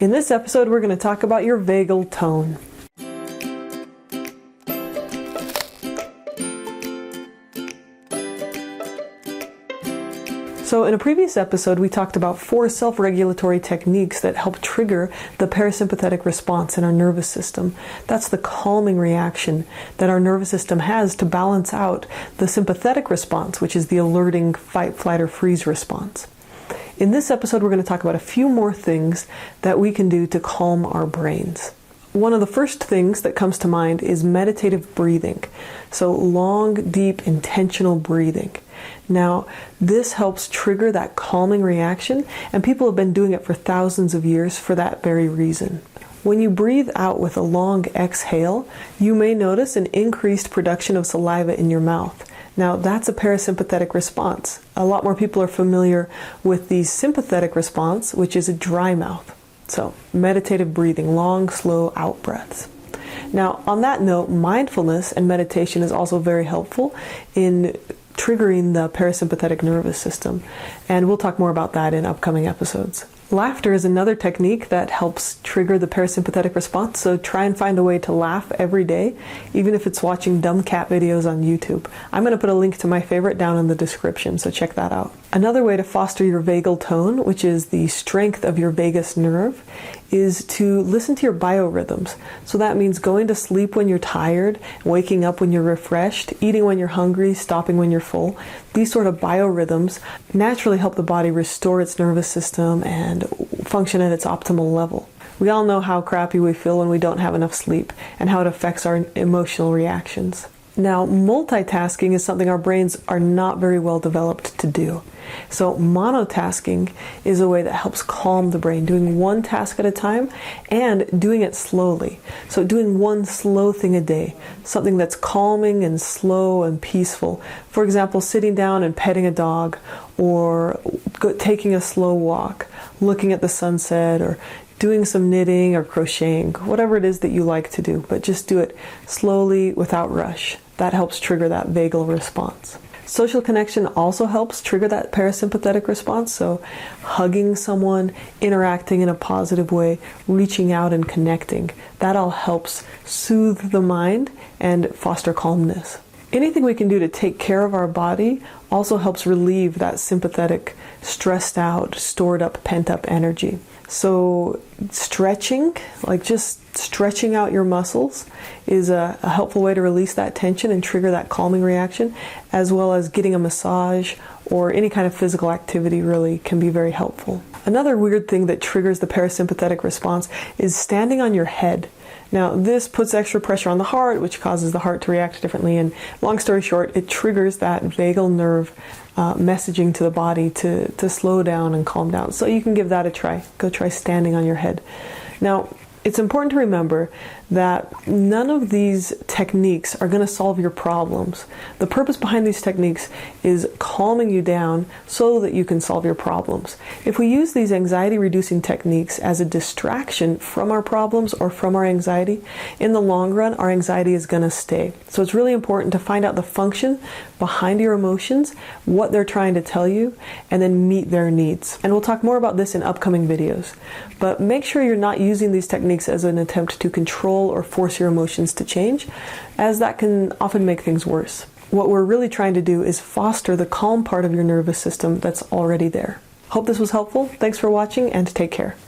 In this episode, we're going to talk about your vagal tone. So in a previous episode, we talked about 4 self-regulatory techniques that help trigger the parasympathetic response in our nervous system. That's the calming reaction that our nervous system has to balance out the sympathetic response, which is the alerting fight, flight, or freeze response. In this episode, we're going to talk about a few more things that we can do to calm our brains. One of the first things that comes to mind is meditative breathing. So long, deep, intentional breathing. Now, this helps trigger that calming reaction, and people have been doing it for thousands of years for that very reason. When you breathe out with a long exhale, you may notice an increased production of saliva in your mouth. Now, that's a parasympathetic response. A lot more people are familiar with the sympathetic response, which is a dry mouth. So, meditative breathing, long, slow out breaths. Now, on that note, mindfulness and meditation is also very helpful in triggering the parasympathetic nervous system, and we'll talk more about that in upcoming episodes. Laughter is another technique that helps trigger the parasympathetic response, so try and find a way to laugh every day, even if it's watching dumb cat videos on YouTube. I'm going to put a link to my favorite down in the description, so check that out. Another way to foster your vagal tone, which is the strength of your vagus nerve, is to listen to your biorhythms. So that means going to sleep when you're tired, waking up when you're refreshed, eating when you're hungry, stopping when you're full. These sort of biorhythms naturally help the body restore its nervous system and function at its optimal level. We all know how crappy we feel when we don't have enough sleep and how it affects our emotional reactions. Now, multitasking is something our brains are not very well developed to do. So monotasking is a way that helps calm the brain, doing one task at a time and doing it slowly. So doing one slow thing a day, something that's calming and slow and peaceful. For example, sitting down and petting a dog, or taking a slow walk, looking at the sunset, or doing some knitting or crocheting, whatever it is that you like to do, but just do it slowly without rush. That helps trigger that vagal response. Social connection also helps trigger that parasympathetic response, so hugging someone, interacting in a positive way, reaching out and connecting. That all helps soothe the mind and foster calmness. Anything we can do to take care of our body also helps relieve that sympathetic, stressed out, stored up, pent up energy. So stretching, like just stretching out your muscles, is a helpful way to release that tension and trigger that calming reaction, as well as getting a massage or any kind of physical activity really can be very helpful. Another weird thing that triggers the parasympathetic response is standing on your head. Now, this puts extra pressure on the heart, which causes the heart to react differently, and long story short, it triggers that vagal nerve messaging to the body to slow down and calm down. So you can give that a try. Go try standing on your head. Now, it's important to remember that none of these techniques are going to solve your problems. The purpose behind these techniques is calming you down so that you can solve your problems. If we use these anxiety-reducing techniques as a distraction from our problems or from our anxiety, in the long run, our anxiety is going to stay. So it's really important to find out the function behind your emotions, what they're trying to tell you, and then meet their needs. And we'll talk more about this in upcoming videos. But make sure you're not using these techniques as an attempt to control or force your emotions to change, as that can often make things worse. What we're really trying to do is foster the calm part of your nervous system that's already there. Hope this was helpful. Thanks for watching, and take care.